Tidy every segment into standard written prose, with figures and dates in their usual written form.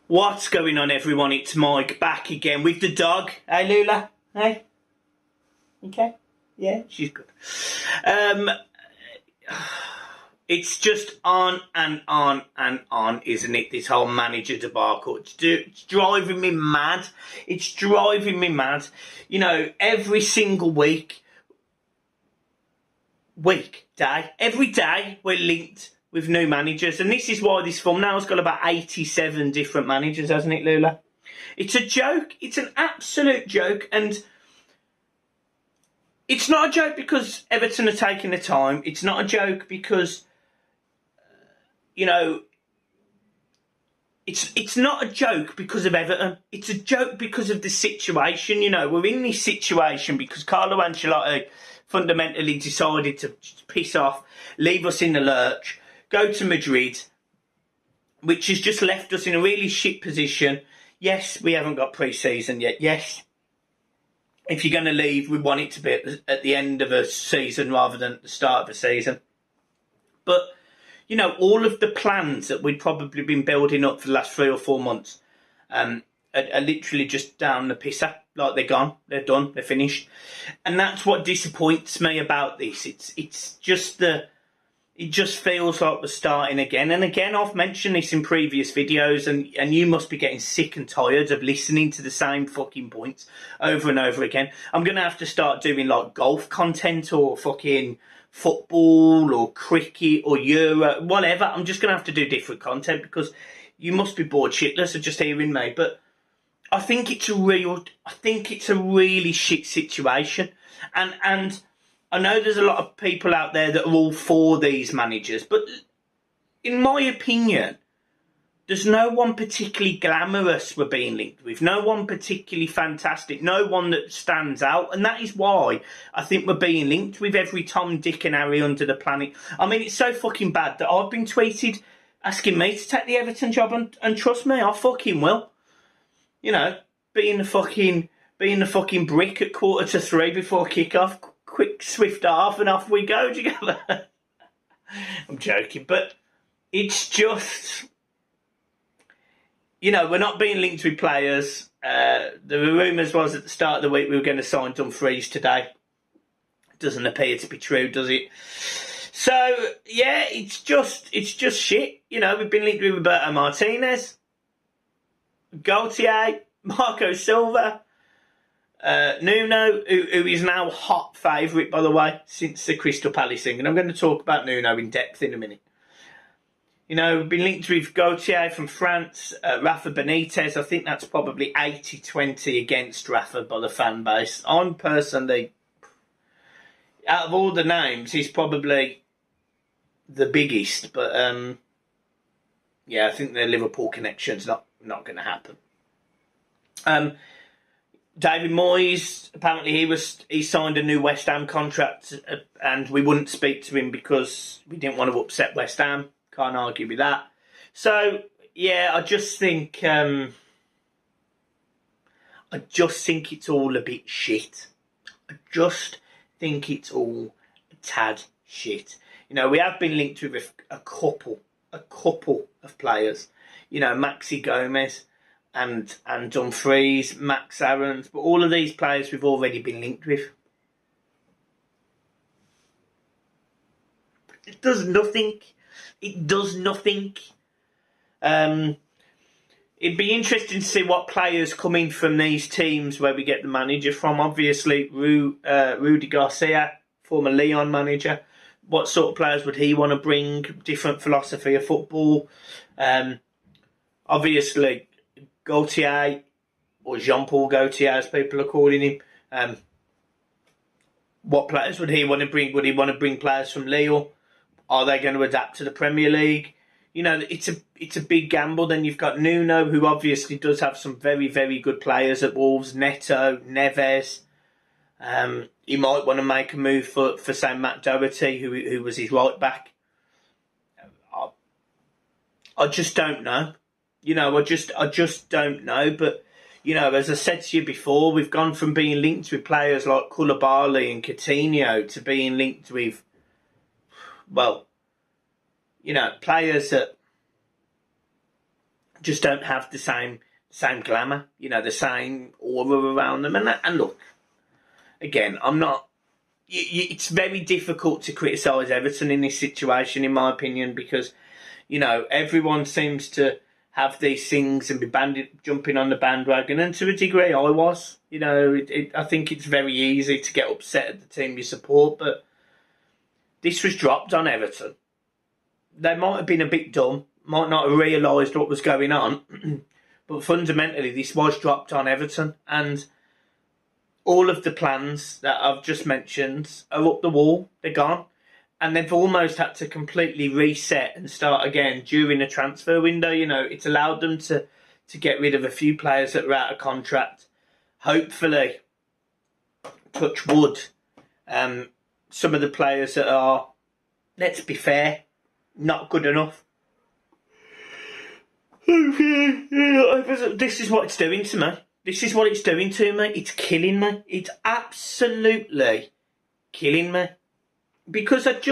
What's going on, everyone? It's Mike back again with the dog. Hey, Lula. Hey. Okay. Yeah, she's good. It's just on and on and on, isn't it? This whole manager debacle. It's driving me mad. It's driving me mad. You know, every single every day we're linked with new managers, and this is why this thumbnail's got about 87 different managers, hasn't it, Lula? It's a joke. It's an absolute joke, and it's not a joke because Everton are taking the time. It's not a joke because, you know, it's not a joke because of Everton. It's a joke because of the situation. You know, we're in this situation because Carlo Ancelotti fundamentally decided to piss off, leave us in the lurch, go to Madrid, which has just left us in a really shit position. Yes, we haven't got pre-season yet. Yes, if you're going to leave, we want it to be at the end of a season rather than at the start of a season. But, you know, all of the plans that we'd probably been building up for the last 3 or 4 months are literally just down the pisser. Like, they're gone, they're done, they're finished. And that's what disappoints me about this. It's just it just feels like we're starting again. And again, I've mentioned this in previous videos, and you must be getting sick and tired of listening to the same fucking points over and over again. I'm going to have to start doing like golf content or fucking football or cricket or Euro, whatever. I'm just going to have to do different content because you must be bored shitless of just hearing me. But I think it's a really shit situation. And I know there's a lot of people out there that are all for these managers, but in my opinion, there's no one particularly glamorous we're being linked with, no one particularly fantastic, no one that stands out, and that is why I think we're being linked with every Tom, Dick and Harry under the planet. I mean, it's so fucking bad that I've been tweeted asking me to take the Everton job, and trust me, I fucking will. You know, being the fucking brick at 2:45 before kick-off, quick, swift half, and off we go together. I'm joking, but it's just, you know, we're not being linked with players. The rumours was at the start of the week we were going to sign Dumfries today. Doesn't appear to be true, does it? So, yeah, it's just shit. You know, we've been linked with Roberto Martinez, Gaultier, Marco Silva, Nuno, who is now hot favourite, by the way, since the Crystal Palace thing. And I'm going to talk about Nuno in depth in a minute. You know, we've been linked with Gaultier from France, Rafa Benitez. I think that's probably 80-20 against Rafa by the fan base. I'm personally, out of all the names, he's probably the biggest. But, yeah, I think the Liverpool connection's not going to happen. David Moyes, apparently he signed a new West Ham contract, and we wouldn't speak to him because we didn't want to upset West Ham. Can't argue with that. So yeah, I just think it's all a bit shit. I just think it's all a tad shit. You know, we have been linked with a couple of players. You know, Maxi Gomez and Dumfries, Max Aarons, but all of these players we've already been linked with. It does nothing. It does nothing. It'd be interesting to see what players come in from these teams where we get the manager from. Obviously, Rudy Garcia, former Lyon manager. What sort of players would he want to bring? Different philosophy of football. Obviously, Gaultier, or Jean-Paul Gaultier as people are calling him. What players would he want to bring? Would he want to bring players from Lille? Are they going to adapt to the Premier League? You know, it's a big gamble. Then you've got Nuno, who obviously does have some very, very good players at Wolves. Neto, Neves. He might want to make a move for say, Matt Doherty, who was his right back. I just don't know. You know, I just don't know. But, you know, as I said to you before, we've gone from being linked with players like Koulibaly and Coutinho to being linked with, well, you know, players that just don't have the same glamour, the same aura around them. And look, again, I'm not. It's very difficult to criticise Everton in this situation, in my opinion, because everyone seems to have these things and be jumping on the bandwagon, and to a degree, I was. I think it's very easy to get upset at the team you support, but this was dropped on Everton. They might have been a bit dumb, might not have realised what was going on, but fundamentally, this was dropped on Everton, and all of the plans that I've just mentioned are up the wall. They're gone. And they've almost had to completely reset and start again during the transfer window. It's allowed them to get rid of a few players that are out of contract. Hopefully, touch wood, some of the players that are, let's be fair, not good enough. This is what it's doing to me. This is what it's doing to me. It's killing me. It's absolutely killing me. Because I'm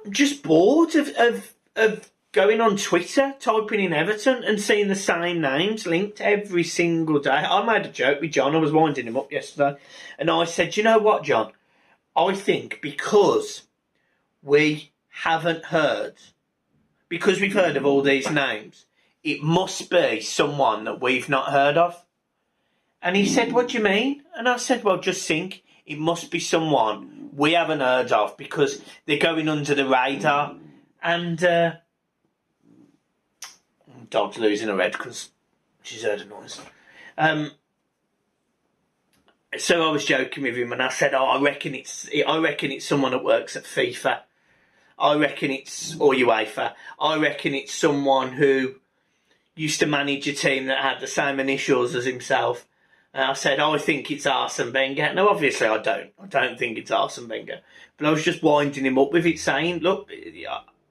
just bored of going on Twitter, typing in Everton and seeing the same names linked every single day. I made a joke with John. I was winding him up yesterday. And I said, you know what, John? I think because we haven't heard, because we've heard of all these names, it must be someone that we've not heard of. And he said, what do you mean? And I said, well, just think. It must be someone we haven't heard of because they're going under the radar. And dog's losing her head because she's heard a noise. So I was joking with him and I said, I reckon it's someone that works at FIFA. I reckon it's, or UEFA. I reckon it's someone who used to manage a team that had the same initials as himself. And I said, I think it's Arsene Wenger. No, obviously I don't. I don't think it's Arsene Wenger. But I was just winding him up with it, saying, look,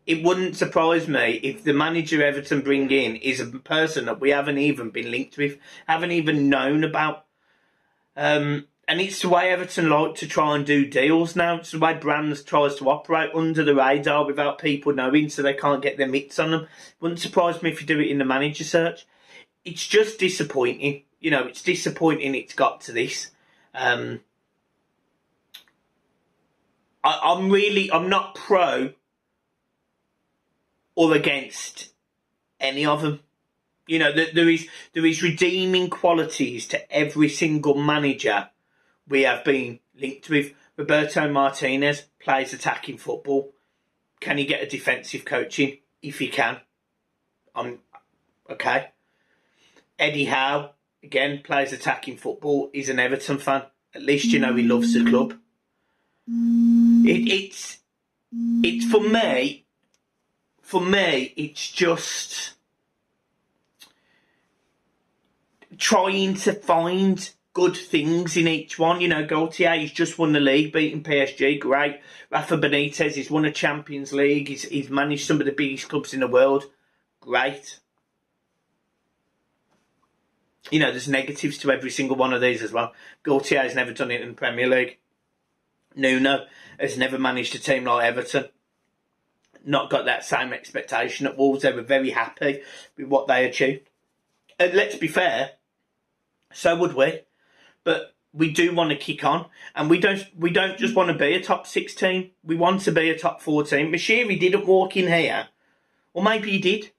it wouldn't surprise me if the manager Everton bring in is a person that we haven't even been linked with, haven't even known about. And it's the way Everton like to try and do deals now. It's the way brands tries to operate under the radar without people knowing, so they can't get their mitts on them. Wouldn't surprise me if you do it in the manager search. It's just disappointing. It's disappointing it's got to this. I'm not pro or against any of them. There is redeeming qualities to every single manager we have been linked with. Roberto Martinez plays attacking football. Can he get a defensive coaching? If he can, I'm okay. Eddie Howe, again, plays attacking football. He's an Everton fan. At least he loves the club. It's for me, it's just trying to find good things in each one. Gaultier, he's just won the league, beating PSG, great. Rafa Benitez, he's won a Champions League. He's managed some of the biggest clubs in the world, great. There's negatives to every single one of these as well. Gaultier has never done it in the Premier League. Nuno has never managed a team like Everton. Not got that same expectation at Wolves. They were very happy with what they achieved. And let's be fair, so would we. But we do want to kick on. And we don't just want to be a top 6 team. We want to be a top 4 team. Mashiri didn't walk in here, or maybe he did,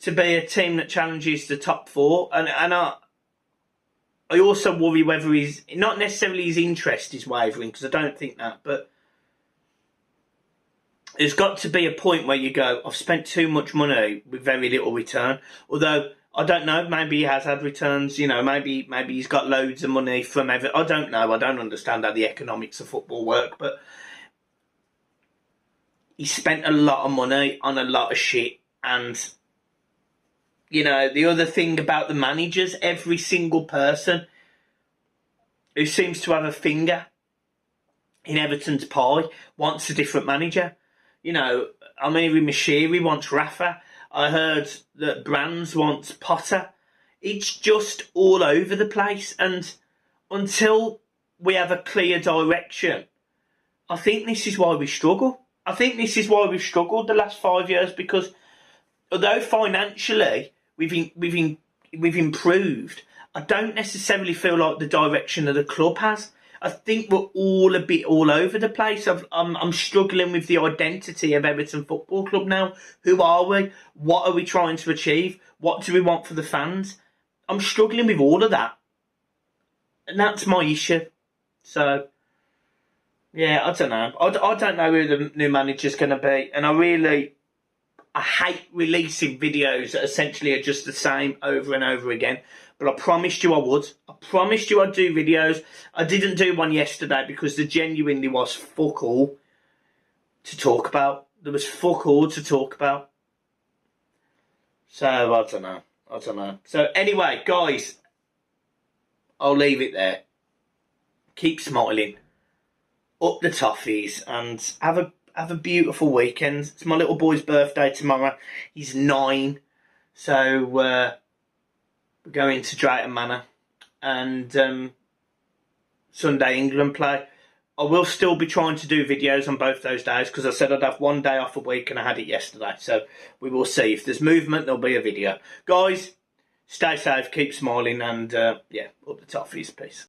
to be a team that challenges the top 4. And I also worry whether not necessarily his interest is wavering, because I don't think that, but there's got to be a point where you go, I've spent too much money with very little return. Although, I don't know, maybe he has had returns, maybe he's got loads of money from Everton. I don't know, I don't understand how the economics of football work, but he spent a lot of money on a lot of shit. And the other thing about the managers, every single person who seems to have a finger in Everton's pie wants a different manager. I'm hearing Mashiri wants Rafa. I heard that Brands wants Potter. It's just all over the place. And until we have a clear direction, I think this is why we struggle. I think this is why we've struggled the last 5 years, because although financially we've improved, I don't necessarily feel like the direction of the club has. I think we're all a bit all over the place. I'm struggling with the identity of Everton Football Club now. Who are we? What are we trying to achieve? What do we want for the fans? I'm struggling with all of that. And that's my issue. So, yeah, I don't know. I don't know who the new manager's going to be. And I hate releasing videos that essentially are just the same over and over again. But I promised you I would. I promised you I'd do videos. I didn't do one yesterday because there genuinely was fuck all to talk about. There was fuck all to talk about. So, I don't know. So, anyway, guys, I'll leave it there. Keep smiling. Up the toffees and have a beautiful weekend. It's my little boy's birthday tomorrow. He's 9. So we're going to Drayton Manor. And Sunday England play. I will still be trying to do videos on both those days because I said I'd have one day off a week and I had it yesterday. So we will see. If there's movement, there'll be a video. Guys, stay safe, keep smiling and, yeah, up the toffees. Peace.